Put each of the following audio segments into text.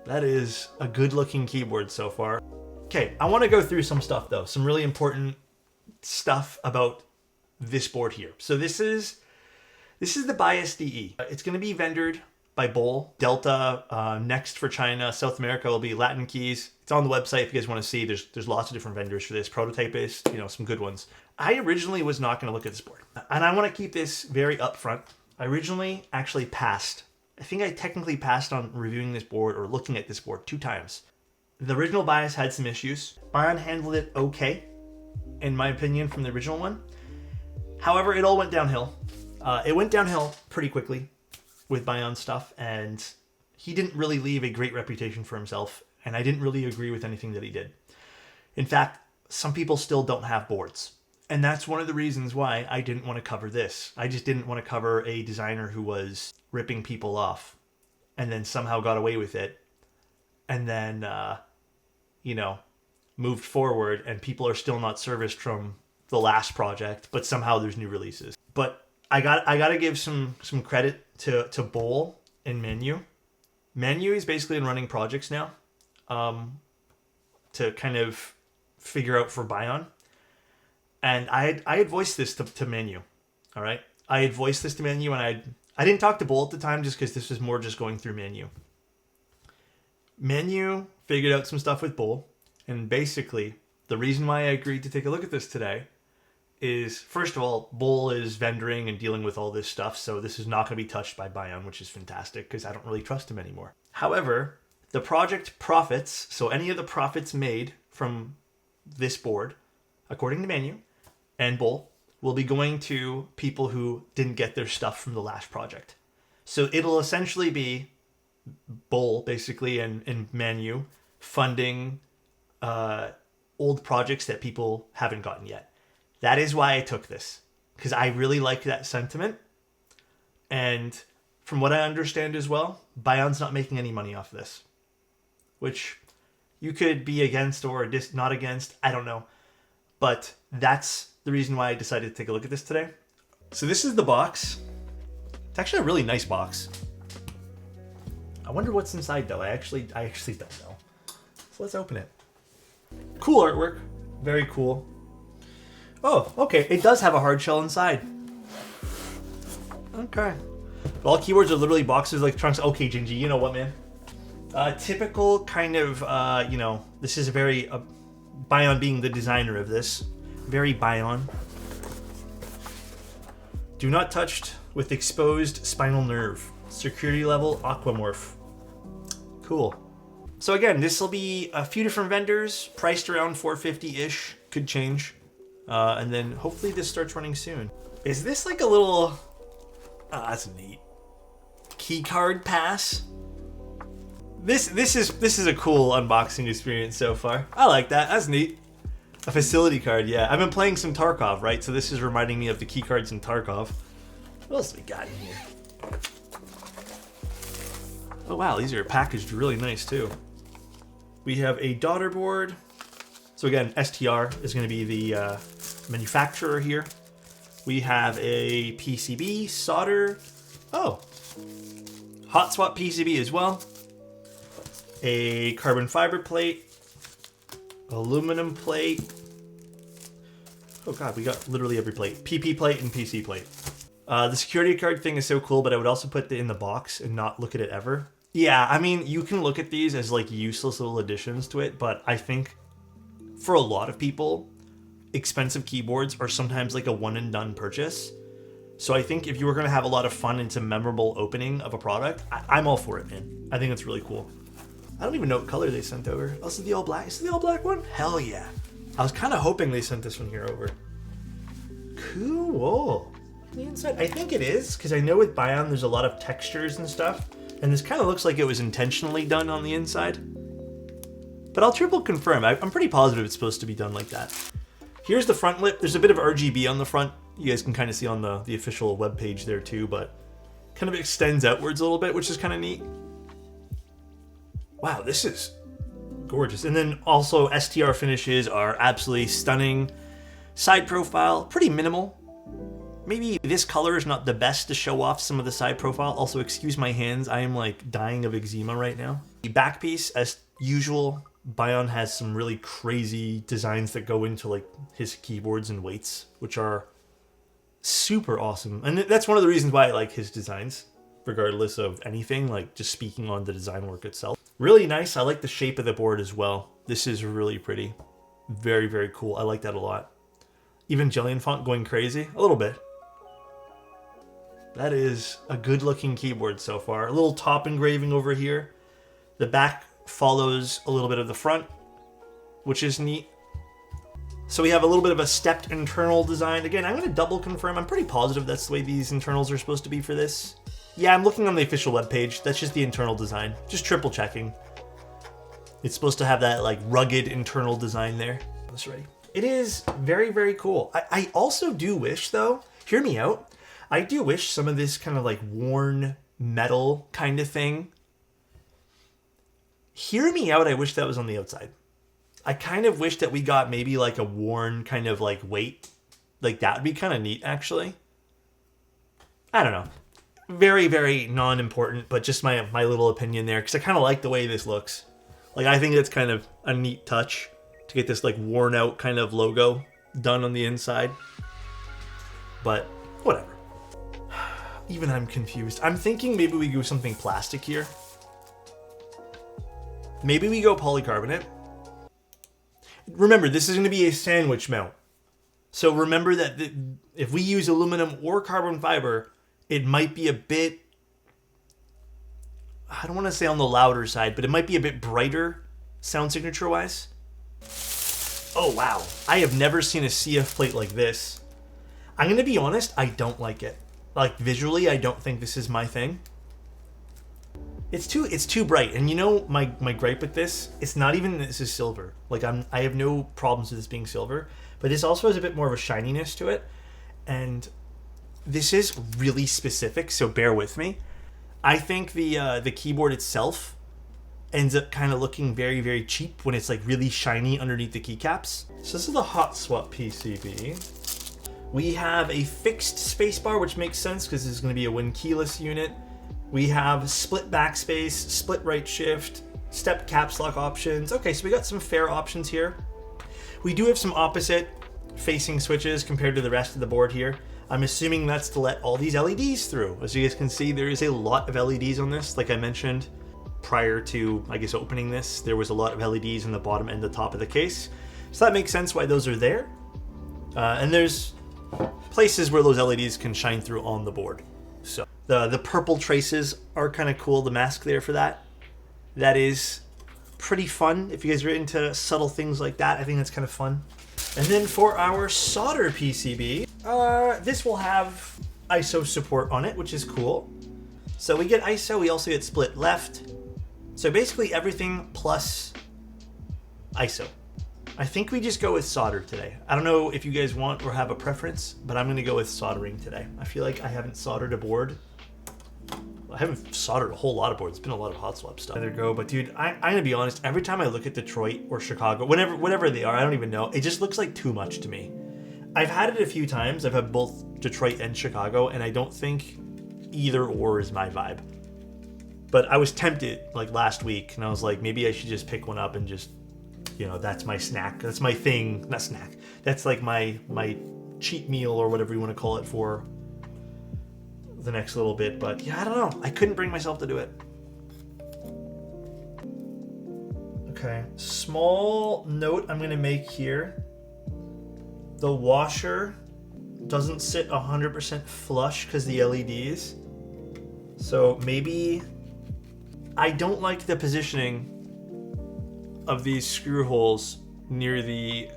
That is a good looking keyboard so far. Okay, I want to go through some stuff though, some really important stuff about this board here. So this is the Bias DE. It's going to be vendored by Bowl, Delta, next for China, South America will be Latin Keys. It's on the website if you guys want to see. There's lots of different vendors for this. Prototype is, some good ones. I originally was not going to look at this board, and I want to keep this very upfront. I originally actually passed. I think I technically passed on reviewing this board or looking at this board 2 times. The original Bias had some issues. Bion handled it okay, in my opinion, from the original one. However, it all went downhill. It went downhill pretty quickly with Bion stuff, and he didn't really leave a great reputation for himself, and I didn't really agree with anything that he did. In fact, some people still don't have boards, and that's one of the reasons why I didn't want to cover this. I just didn't want to cover a designer who was ripping people off and then somehow got away with it, and then, moved forward, and people are still not serviced from the last project, but somehow there's new releases. But I gotta give some credit to Bowl and Menu. Menu is basically in running projects now, to kind of figure out for Bion. And I had voiced this to Menu. All right, I had voiced this to Menu, and I didn't talk to Bowl at the time just because this was more just going through Menu. Menu figured out some stuff with Bowl, and basically the reason why I agreed to take a look at this today is, first of all, Bowl is vendoring and dealing with all this stuff, so this is not going to be touched by Bion, which is fantastic because I don't really trust him anymore. However, the project profits, so any of the profits made from this board, according to Menu and Bowl, will be going to people who didn't get their stuff from the last project. So it'll essentially be Bowl, basically, and Menu funding old projects that people haven't gotten yet. That is why I took this, because I really like that sentiment. And from what I understand as well, Bion's not making any money off this, which you could be against or not against. I don't know. But that's the reason why I decided to take a look at this today. So this is the box. It's actually a really nice box. I wonder what's inside though. I actually don't know. So let's open it. Cool artwork. Very cool. Oh, okay. It does have a hard shell inside. Okay. All keyboards are literally boxes like trunks. Okay, Gingy, you know what, man? Typical kind of, this is a very, Bion being the designer of this. Very Bion. Do not touched with exposed spinal nerve. Security level aquamorph. Cool. So again, this will be a few different vendors, priced around $450-ish. Could change. And then hopefully this starts running soon. Is this like a little... Oh, that's neat. Key card pass. This is a cool unboxing experience so far. I like that. That's neat. A facility card, yeah. I've been playing some Tarkov, right? So this is reminding me of the key cards in Tarkov. What else we got in here? Oh wow, these are packaged really nice too. We have a daughter board. So again, STR is going to be the manufacturer here. We have a PCB, solder. Oh, hot swap PCB as well. A carbon fiber plate. Aluminum plate. Oh god, we got literally every plate. PP plate and PC plate. The security card thing is so cool, but I would also put it in the box and not look at it ever. Yeah, I mean, you can look at these as like useless little additions to it, but I think for a lot of people, expensive keyboards are sometimes like a one and done purchase. So I think if you were going to have a lot of fun and some memorable opening of a product, I'm all for it, man. I think it's really cool. I don't even know what color they sent over. Oh, is it the all black? Is it the all black one? Hell yeah. I was kind of hoping they sent this one here over. Cool. The inside, I think it is, because I know with Bion there's a lot of textures and stuff, and this kind of looks like it was intentionally done on the inside. But I'll triple confirm. I'm pretty positive it's supposed to be done like that. Here's the front lip. There's a bit of RGB on the front. You guys can kind of see on the official web page there too, but kind of extends outwards a little bit, which is kind of neat. Wow, this is gorgeous. And then also STR finishes are absolutely stunning. Side profile, pretty minimal maybe this color is not the best to show off some of the side profile. Also, excuse my hands. I am like dying of eczema right now. The back piece, as usual, Bion has some really crazy designs that go into like his keyboards and weights, which are super awesome. And that's one of the reasons why I like his designs, regardless of anything, like just speaking on the design work itself. Really nice. I like the shape of the board as well. This is really pretty. Very, very cool. I like that a lot. Evangelion font going crazy a little bit. That is a good looking keyboard so far. A little top engraving over here. The back follows a little bit of the front, which is neat. So we have a little bit of a stepped internal design. Again, I'm going to double confirm. I'm pretty positive that's the way these internals are supposed to be for this. Yeah, I'm looking on the official webpage. That's just the internal design. Just triple checking. It's supposed to have that like rugged internal design there. That's right. It is very, very cool. I also do wish though, hear me out. I do wish some of this kind of like worn metal kind of thing. Hear me out. I wish that was on the outside. I kind of wish that we got maybe like a worn kind of like weight. Like that would be kind of neat actually. I don't know. Very, very non-important, but just my little opinion there. Because I kind of like the way this looks. Like I think it's kind of a neat touch to get this like worn out kind of logo done on the inside. But whatever. Even I'm confused. I'm thinking maybe we go something plastic here. Maybe we go polycarbonate. Remember, this is going to be a sandwich mount. So remember that if we use aluminum or carbon fiber, it might be a bit, I don't want to say on the louder side, but it might be a bit brighter sound signature wise. Oh wow, I have never seen a CF plate like this. I'm going to be honest, I don't like it. Like visually, I don't think this is my thing. It's too bright, and you know my gripe with this, it's not even that this is silver. Like I have no problems with this being silver, but this also has a bit more of a shininess to it, and this is really specific, so bear with me. I think the keyboard itself ends up kind of looking very, very cheap when it's like really shiny underneath the keycaps. So this is the hot swap PCB. We have a fixed spacebar, which makes sense because this is going to be a Win keyless unit. We have split backspace, split right shift, step caps lock options. Okay, so we got some fair options here. We do have some opposite facing switches compared to the rest of the board here. I'm assuming that's to let all these LEDs through. As you guys can see, there is a lot of LEDs on this. Like I mentioned prior to, I guess, opening this, there was a lot of LEDs in the bottom and the top of the case. So that makes sense why those are there. And there's places where those LEDs can shine through on the board. So the purple traces are kind of cool. The mask there for that. That is pretty fun. If you guys are into subtle things like that, I think that's kind of fun. And then for our solder PCB, this will have ISO support on it, which is cool. So we get ISO, we also get split left. So basically everything plus ISO. I think we just go with solder today. I don't know if you guys want or have a preference, but I'm gonna go with soldering today. I feel like I haven't soldered a board. I haven't soldered a whole lot of boards. It's been a lot of hot swap stuff. There go, but dude, I'm gonna be honest. Every time I look at Detroit or Chicago, whatever they are, I don't even know. It just looks like too much to me. I've had it a few times. I've had both Detroit and Chicago, and I don't think either or is my vibe. But I was tempted like last week, and I was like, maybe I should just pick one up and just, you know, that's my snack. That's my thing. Not snack. That's like my cheat meal or whatever you want to call it for the next little bit. But yeah, I don't know. I couldn't bring myself to do it. Okay. Small note I'm going to make here. The washer doesn't sit 100% flush because the LEDs. So maybe I don't like the positioning of these screw holes near the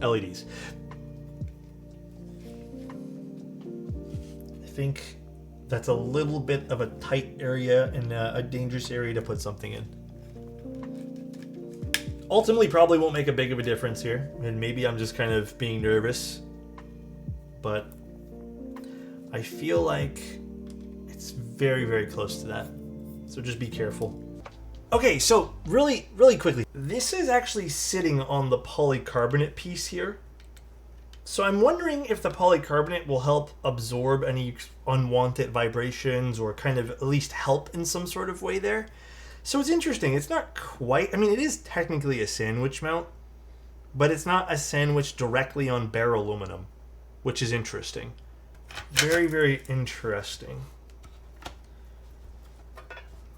LEDs. I think that's a little bit of a tight area and a dangerous area to put something in. Ultimately, probably won't make a big of a difference here, and maybe I'm just kind of being nervous, but I feel like it's very, very close to that. So just be careful. Okay, so really quickly, this is actually sitting on the polycarbonate piece here. So I'm wondering if the polycarbonate will help absorb any unwanted vibrations or kind of at least help in some sort of way there. So it's interesting. It's not quite, I mean, it is technically a sandwich mount, but it's not a sandwich directly on bare aluminum, which is interesting. Very, very interesting.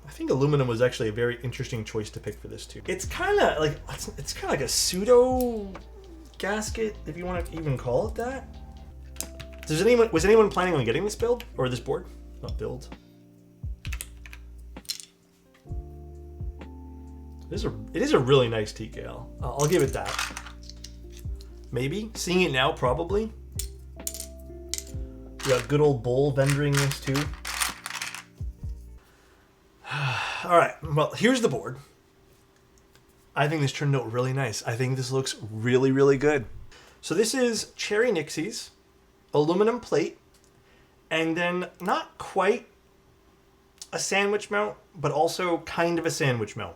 I think aluminum was actually a very interesting choice to pick for this too. It's kind of like a pseudo gasket, if you want to even call it that. Was anyone planning on getting this build or this board? Not build. It is a really nice TKL. I'll give it that. Maybe seeing it now, probably. We got good old Bull vendoring this too. All right, well, here's the board. I think this turned out really nice. I think this looks really, really good. So this is Cherry Nixies, aluminum plate, and then not quite a sandwich mount, but also kind of a sandwich mount.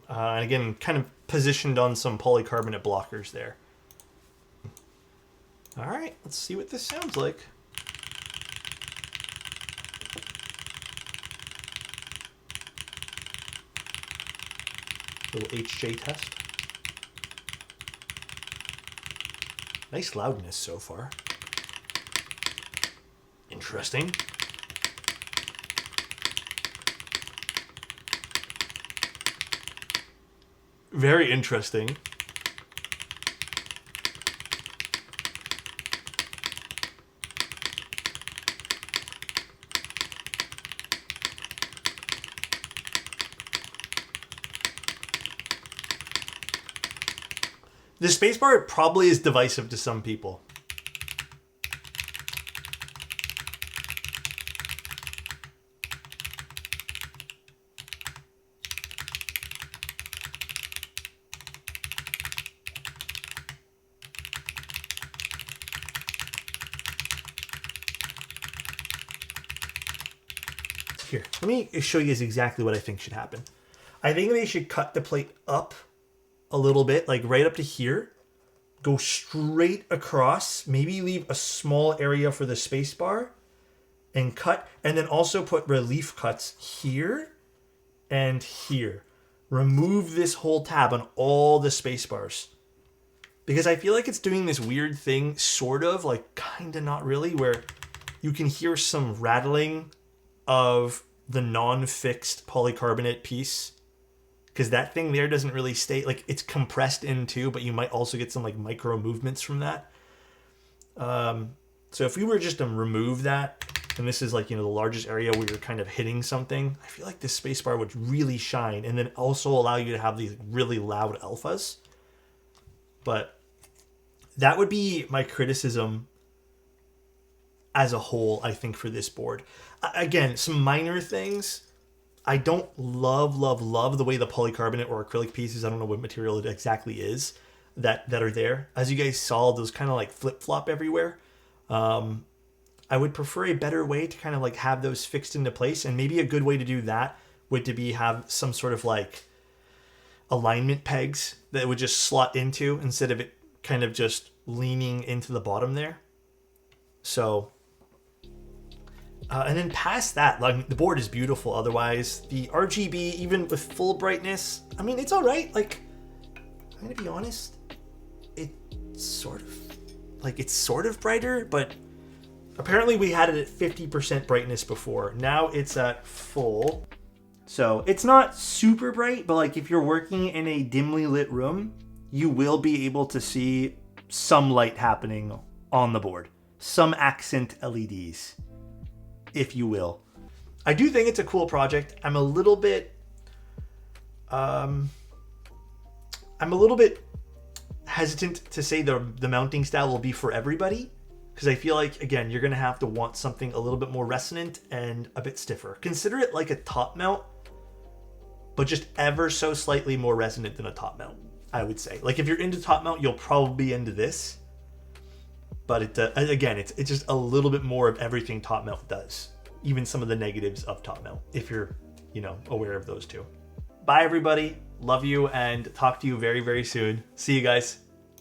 And again, kind of positioned on some polycarbonate blockers there. All right, let's see what this sounds like. Little HJ test. Nice loudness so far. Interesting. Very interesting. The spacebar probably is divisive to some people. Here, let me show you guys exactly what I think should happen. I think they should cut the plate up a little bit, like right up to here. Go straight across, maybe leave a small area for the space bar and cut, and then also put relief cuts here and here. Remove this whole tab on all the space bars. Because I feel like it's doing this weird thing, sort of, like kind of not really, where you can hear some rattling of the non-fixed polycarbonate piece, because that thing there doesn't really stay, like it's compressed in too, but you might also get some like micro movements from that. So if we were just to remove that, and this is like, you know, the largest area where you're kind of hitting something, I feel like this spacebar would really shine, and then also allow you to have these really loud alphas. But that would be my criticism as a whole, I think, for this board. Again, some minor things. I don't love the way the polycarbonate or acrylic pieces, I don't know what material it exactly is, that are there. As you guys saw, those kind of like flip-flop everywhere. I would prefer a better way to kind of like have those fixed into place, and maybe a good way to do that would to be have some sort of like alignment pegs that would just slot into, instead of it kind of just leaning into the bottom there. So and then past that, like, the board is beautiful otherwise. The RGB, even with full brightness, I mean, it's all right. Like, I'm gonna be honest, it's sort of brighter, but apparently we had it at 50% brightness before. Now it's at full. So it's not super bright, but like if you're working in a dimly lit room, you will be able to see some light happening on the board. Some accent LEDs, if you will. I do think it's a cool project. I'm a little bit hesitant to say the mounting style will be for everybody, because I feel like, again, you're gonna have to want something a little bit more resonant and a bit stiffer. Consider it like a top mount, but just ever so slightly more resonant than a top mount, I would say. Like if you're into top mount, you'll probably be into this. But again, it's just a little bit more of everything top mount does. Even some of the negatives of top mount, if you're, you know, aware of those two. Bye everybody. Love you and talk to you very, very soon. See you guys.